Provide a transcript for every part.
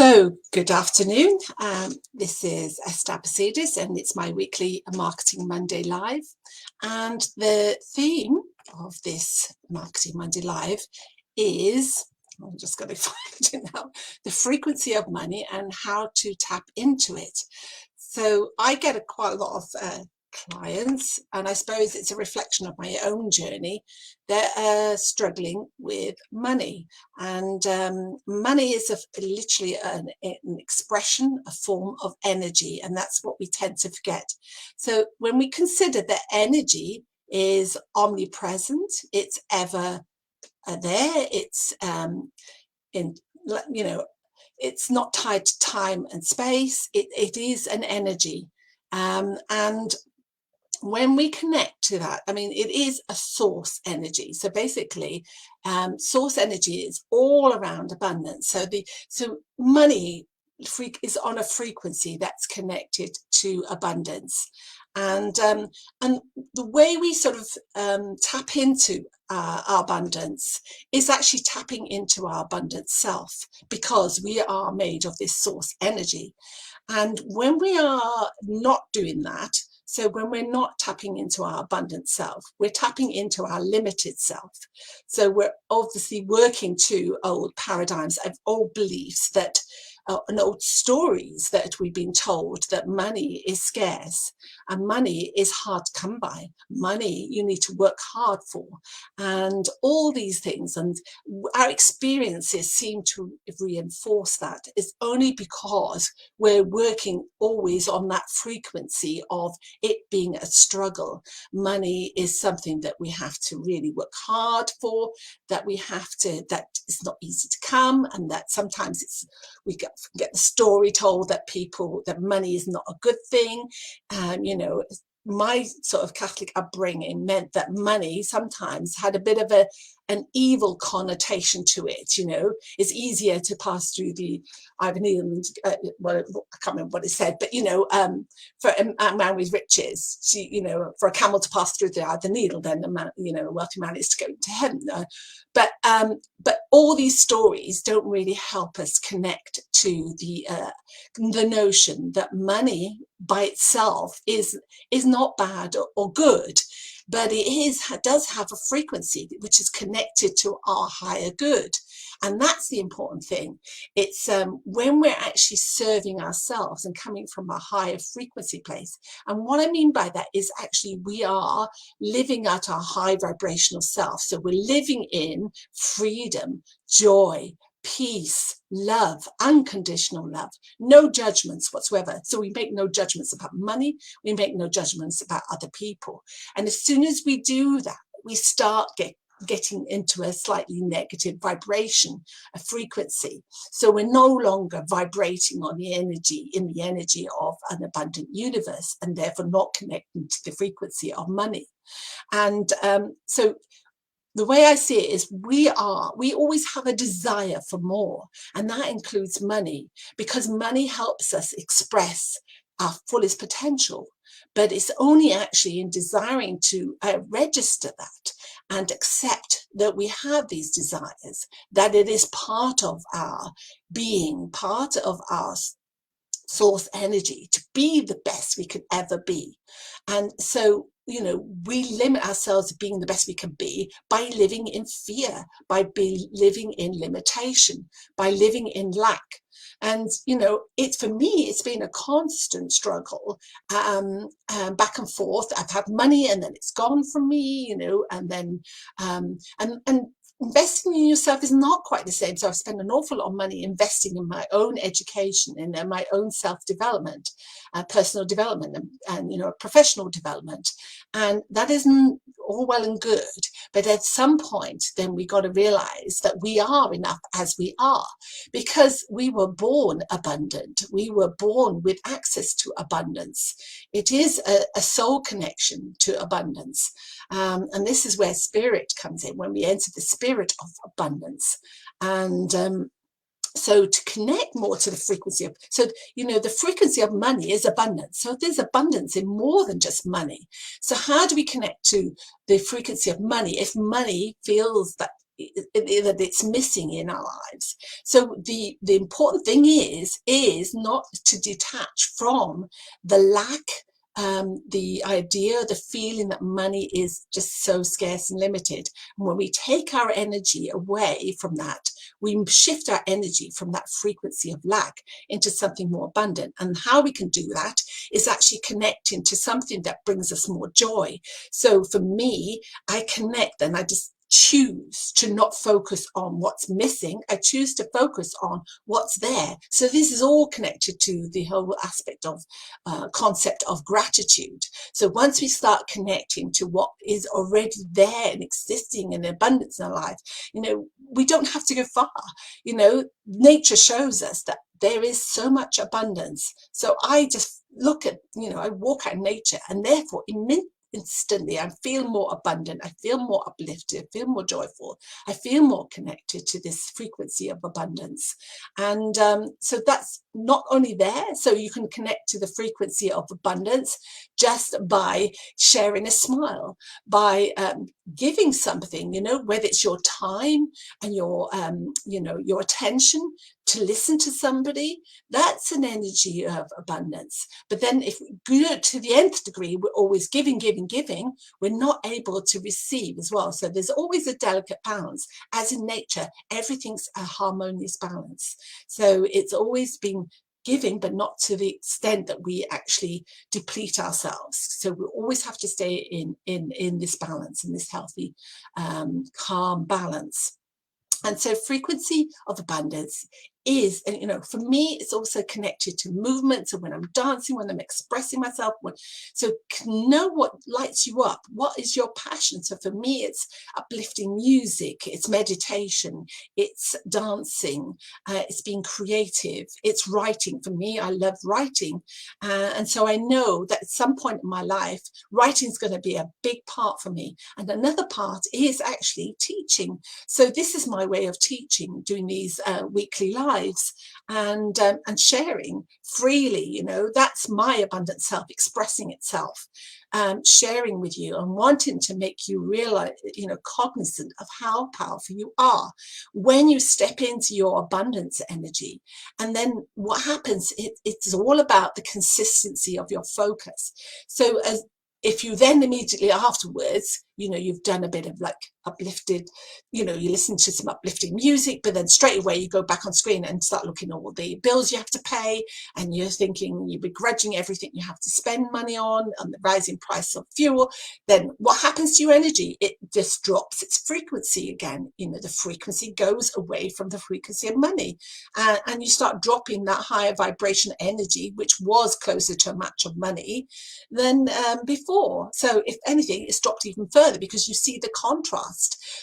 So, good afternoon. This is Esther Pasidis, and it's my weekly Marketing Monday Live. And the theme of this Marketing Monday Live is, I'm just going to find it now, the frequency of money and how to tap into it. So, I get quite a lot of clients, and I suppose it's a reflection of my own journey. They're struggling with money, and money is literally an expression, a form of energy, and that's what we tend to forget. So when we consider that energy is omnipresent, it's ever there, it's in, you know, it's not tied to time and space. It is an energy, and when we connect to that, I mean, it is a source energy. So basically, source energy is all around abundance. So money is on a frequency that's connected to abundance, and the way we sort of tap into our abundance is actually tapping into our abundant self, because we are made of this source energy. And when we are not doing that, so when we're not tapping into our abundant self, we're tapping into our limited self. So we're obviously working to old paradigms, of old beliefs that and old stories that we've been told, that money is scarce and money is hard to come by. Money you need to work hard for, and all these things. And our experiences seem to reinforce that. It's only because we're working always on that frequency of it being a struggle. Money is something that we have to really work hard for, that it's not easy to come, and that sometimes we get the story told that money is not a good thing. My sort of Catholic upbringing meant that money sometimes had a bit of an evil connotation to it. It's easier to pass through the Ivan Needle, I can't remember what it said, but for a man with riches, for a camel to pass through the needle, then a wealthy man is to go to heaven. But all these stories don't really help us connect to the notion that money by itself is not bad or good, but it does have a frequency which is connected to our higher good. And that's the important thing. It's when we're actually serving ourselves and coming from a higher frequency place. And what I mean by that is actually we are living at our high vibrational self. So we're living in freedom, joy, peace, love, unconditional love, no judgments whatsoever. So we make no judgments about money. We make no judgments about other people. And as soon as we do that, we start getting into a slightly negative vibration, a frequency. So we're no longer vibrating in the energy of an abundant universe, and therefore not connecting to the frequency of money. And so the way I see it is we always have a desire for more, and that includes money, because money helps us express our fullest potential. But it's only actually in desiring to register that and accept that we have these desires, that it is part of our being, part of our source energy to be the best we could ever be. And so we limit ourselves to being the best we can be by living in fear, by living in limitation, by living in lack. And for me, it's been a constant struggle, back and forth. I've had money and then it's gone from me, and then and investing in yourself is not quite the same. So I've spent an awful lot of money investing in my own education and in my own self-development, personal development, and professional development. And that isn't all well and good. But at some point, then we got to realize that we are enough as we are, because we were born abundant. We were born with access to abundance. It is a soul connection to abundance. And this is where spirit comes in, when we enter the spirit of abundance. And so to connect more to the frequency of, the frequency of money is abundance. So there's abundance in more than just money. So how do we connect to the frequency of money if money feels that that it's missing in our lives. So the important thing is not to detach from the lack, the idea, the feeling that money is just so scarce and limited. And when we take our energy away from that, we shift our energy from that frequency of lack into something more abundant. And how we can do that is actually connecting to something that brings us more joy. So for me, I connect and I just choose to not focus on what's missing. I choose to focus on what's there. So this is all connected to the whole aspect of concept of gratitude. So once we start connecting to what is already there and existing in abundance in our life, we don't have to go far. Nature shows us that there is so much abundance. So I just look at, I walk out in nature, and therefore instantly I feel more abundant, I feel more uplifted, I feel more joyful, I feel more connected to this frequency of abundance. And so that's not only there, so you can connect to the frequency of abundance just by sharing a smile, by giving something, whether it's your time and your your attention to listen to somebody. That's an energy of abundance. But then if we go to the nth degree, we're always giving, we're not able to receive as well. So there's always a delicate balance. As in nature, everything's a harmonious balance. So it's always been giving, but not to the extent that we actually deplete ourselves. So we always have to stay in this balance, in this healthy, calm balance. And so frequency of abundance is, and for me, it's also connected to movement. So when I'm dancing, when I'm expressing myself, so know what lights you up. What is your passion? So for me, it's uplifting music, it's meditation, it's dancing, it's being creative, it's writing. For me, I love writing. And so I know that at some point in my life, writing is going to be a big part for me. And another part is actually teaching. So this is my way of teaching, doing these weekly lives and sharing freely. That's my abundant self expressing itself, sharing with you and wanting to make you realize, cognizant of how powerful you are when you step into your abundance energy. And then what happens, it's all about the consistency of your focus. So if you then immediately afterwards, you've done a bit of like uplifted, you listen to some uplifting music, but then straight away you go back on screen and start looking at all the bills you have to pay, and you're thinking, you're begrudging everything you have to spend money on the rising price of fuel. Then what happens to your energy? It just drops its frequency again. The frequency goes away from the frequency of money, and you start dropping that higher vibration energy, which was closer to a match of money than before. So if anything, it's dropped even further because you see the contrast.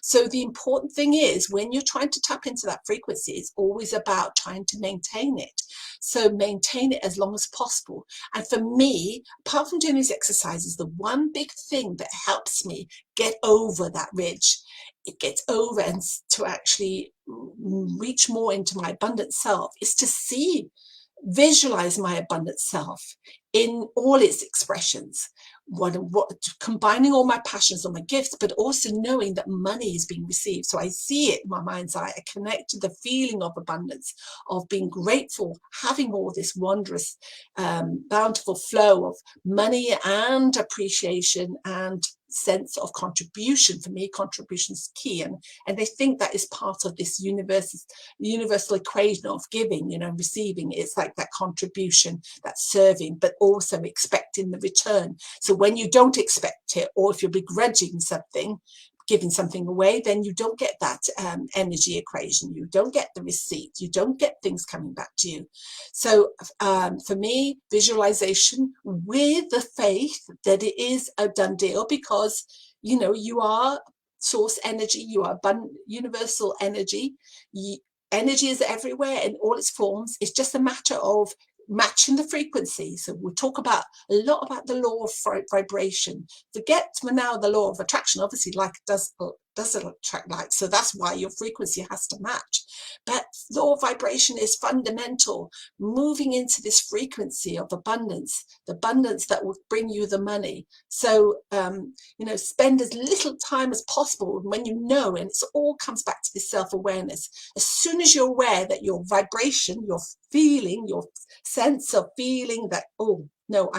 So the important thing is, when you're trying to tap into that frequency, it's always about trying to maintain it. So maintain it as long as possible. And for me, apart from doing these exercises, the one big thing that helps me get over that ridge, it gets over and to actually reach more into my abundant self, is to visualize my abundant self in all its expressions, combining all my passions, all my gifts, but also knowing that money is being received. So I see it in my mind's eye. I connect to the feeling of abundance, of being grateful, having all this wondrous, bountiful flow of money and appreciation and sense of contribution. For me, contribution is key, and they think that is part of this universal equation of giving, receiving. It's like that contribution, that serving, but also expecting the return. So when you don't expect it, or if you're begrudging something, giving something away, then you don't get that energy equation. You don't get the receipt. You don't get things coming back to you. So for me, visualization with the faith that it is a done deal, because you are source energy, you are universal energy. Energy is everywhere in all its forms. It's just a matter of matching the frequency. So we'll talk a lot about the law of vibration. Forget for now the law of attraction. Obviously, like does does attract like. So that's why your frequency has to match. But law of vibration is fundamental. Moving into this frequency of abundance, the abundance that will bring you the money. So, you know, spend as little time as possible when you know, and it all comes back to this self-awareness. As soon as you're aware that your vibration, your feeling, your sense of feeling that, oh, no,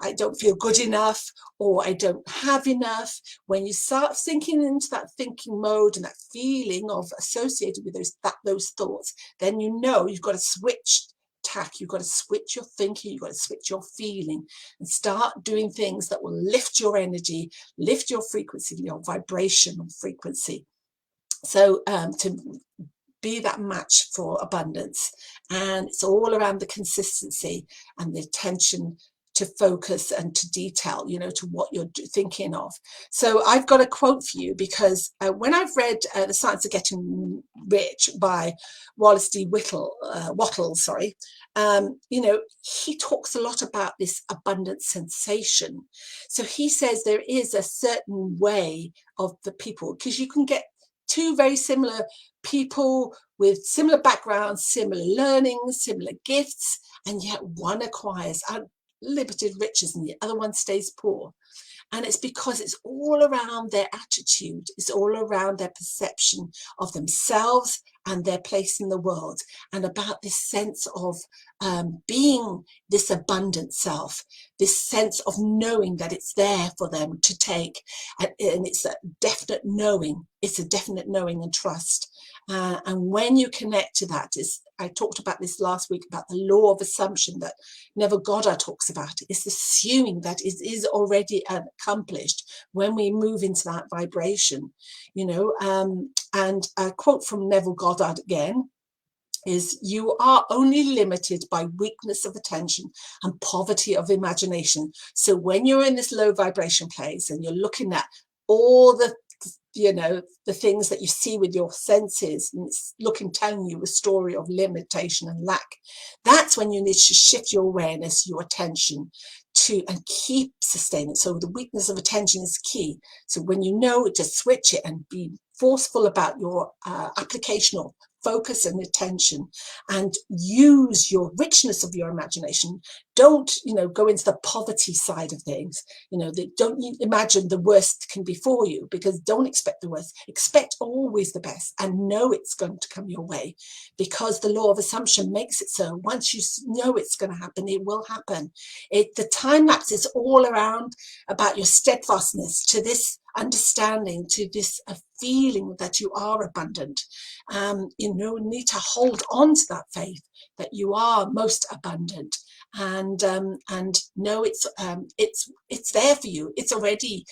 I don't feel good enough, or I don't have enough. When you start sinking into that thinking mode and that feeling of associated with those thoughts, then you know you've got to switch tack. You've got to switch your thinking. You've got to switch your feeling, and start doing things that will lift your energy, lift your frequency, your vibrational frequency. So to be that match for abundance. And it's all around the consistency and the attention to focus and to detail, you know, to what you're thinking of. So I've got a quote for you, because when I've read The Science of Getting Rich by Wallace D. Wattle, you know, he talks a lot about this abundant sensation. So he says there is a certain way of the people, because you can get two very similar people with similar backgrounds, similar learnings, similar gifts, and yet one acquires unlimited riches and the other one stays poor. And it's because it's all around their attitude, it's all around their perception of themselves and their place in the world, and about this sense of being this abundant self, this sense of knowing that it's there for them to take, and it's a definite knowing, and trust. And when you connect to that, I talked about this last week, about the law of assumption that Neville Goddard talks about. It's assuming that it is already accomplished when we move into that vibration, you know. And a quote from Neville Goddard again is, "You are only limited by weakness of attention and poverty of imagination." So when you're in this low vibration place and you're looking at all the, you know, the things that you see with your senses, and it's telling you a story of limitation and lack, that's when you need to shift your awareness, your attention to, and keep sustaining. So the weakness of attention is key. So when you know, just switch it and be forceful about your application of focus and attention, and use your richness of your imagination. Don't, you know, go into the poverty side of things. You know, don't imagine the worst can befall you, because don't expect the worst. Expect always the best, and know it's going to come your way, because the law of assumption makes it so. Once you know it's going to happen, it will happen. The time lapse is all around about your steadfastness to this understanding, to this feeling that you are abundant. You know, need to hold on to that faith that you are most abundant, and know it's there for you. It's already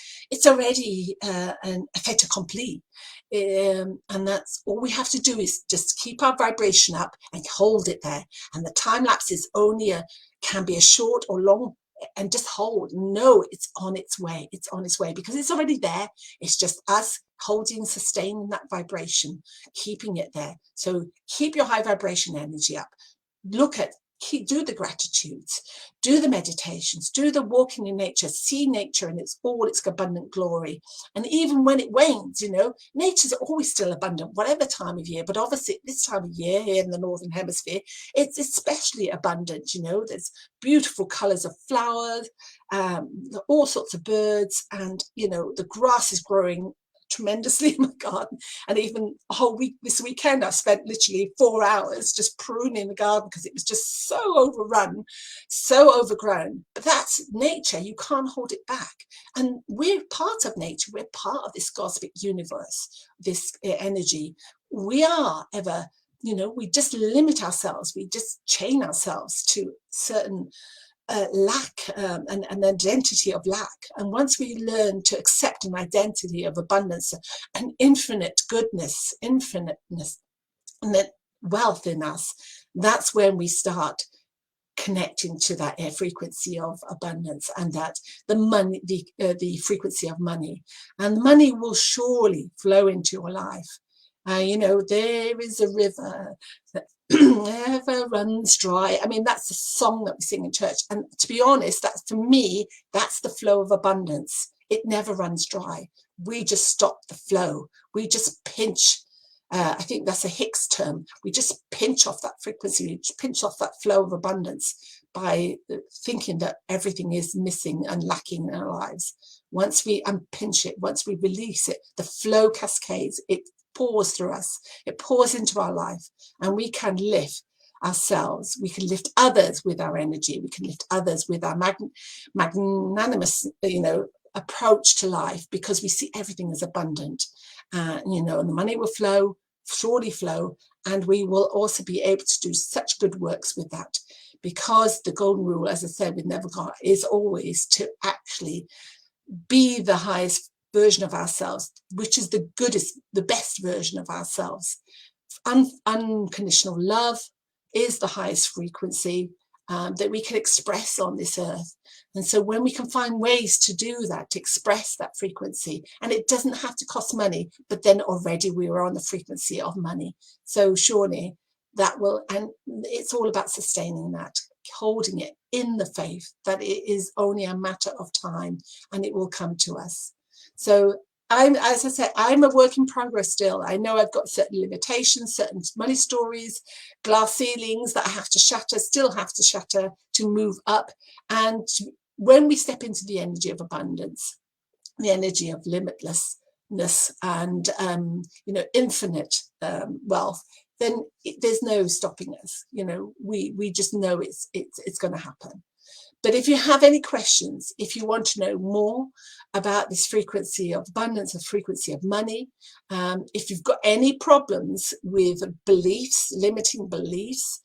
a fait accompli. And that's all we have to do, is just keep our vibration up and hold it there. And the time lapse is only can be a short or long, and just hold. No, it's on its way. It's on its way, because it's already there. It's just us holding, sustaining that vibration, keeping it there. So keep your high vibration energy up. Do the gratitudes, do the meditations, do the walking in nature, see nature in all its abundant glory. And even when it wanes, you know, nature's always still abundant, whatever time of year. But obviously this time of year here in the Northern Hemisphere, it's especially abundant. You know, there's beautiful colours of flowers, all sorts of birds, and, you know, the grass is growing tremendously in my garden. And even a whole week this weekend, I've spent literally 4 hours just pruning the garden, because it was just so overrun, so overgrown. But that's nature. You can't hold it back. And we're part of nature. We're part of this cosmic universe, this energy. We are ever, you know, we just limit ourselves. We just chain ourselves to certain lack, and an identity of lack. And once we learn to accept an identity of abundance and infinite goodness, infiniteness, and that wealth in us, that's when we start connecting to that air frequency of abundance, and that the money, the frequency of money, and money will surely flow into your life. You know, there is a river that never runs dry. I mean, that's a song that we sing in church. And to be honest, that's, for me, that's the flow of abundance. It never runs dry. we just stop the flow. We just pinch. I think that's a Hicks term. We just pinch off that frequency, we just pinch off that flow of abundance by thinking that everything is missing and lacking in our lives. Once we unpinch it, once we release it, the flow cascades, it pours through us, it pours into our life, and we can lift ourselves, we can lift others with our energy, we can lift others with our magnanimous, approach to life, because we see everything as abundant, and the money will flow, surely flow, and we will also be able to do such good works with that, because the golden rule, as I said with Neville Goddard, is always to actually be the highest version of ourselves, which is the goodest, the best version of ourselves. Unconditional love is the highest frequency that we can express on this earth. And so when we can find ways to do that, to express that frequency, and it doesn't have to cost money, but then already we are on the frequency of money. So surely that will, and it's all about sustaining that, holding it in the faith that it is only a matter of time and it will come to us. So as I said, I'm a work in progress still. I know I've got certain limitations, certain money stories, glass ceilings that I have to shatter, still have to shatter to move up. And when we step into the energy of abundance, the energy of limitlessness and, infinite wealth, then there's no stopping us. We just know it's going to happen. But if you have any questions, if you want to know more about this frequency of abundance, the frequency of money, if you've got any problems with beliefs, limiting beliefs,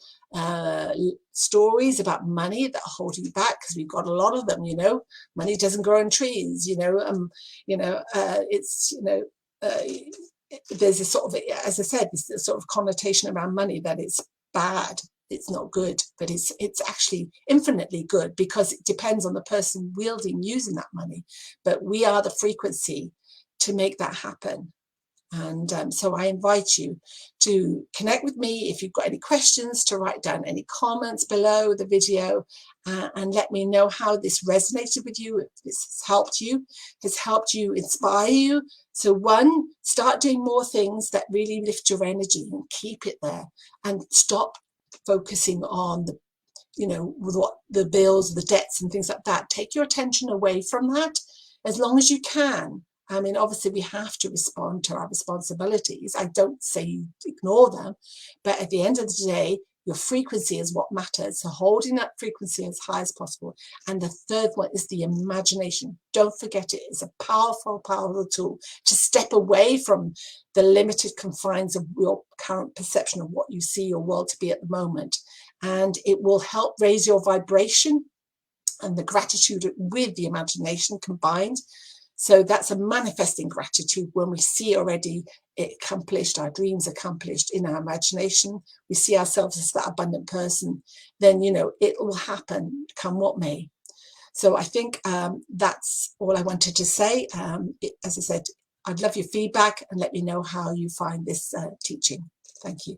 stories about money that are holding you back, because we've got a lot of them, money doesn't grow on trees, there's a sort of, as I said, this sort of connotation around money that it's bad. It's not good, but it's actually infinitely good, because it depends on the person using that money. But we are the frequency to make that happen. And so I invite you to connect with me if you've got any questions, to write down any comments below the video, and let me know how this resonated with you, if this has helped you, inspire you. So one, start doing more things that really lift your energy and keep it there, and stop focusing on what the bills, the debts and things like that. Take your attention away from that as long as you can. I mean, obviously we have to respond to our responsibilities. I don't say you ignore them, but at the end of the day, your frequency is what matters. So holding that frequency as high as possible. And the third one is the imagination. Don't forget it. It's a powerful, powerful tool to step away from the limited confines of your current perception of what you see your world to be at the moment. And it will help raise your vibration and the gratitude with the imagination combined. So that's a manifesting gratitude when we see already it accomplished, our dreams accomplished in our imagination. We see ourselves as that abundant person, then, it will happen come what may. So I think that's all I wanted to say. As I said, I'd love your feedback and let me know how you find this teaching. Thank you.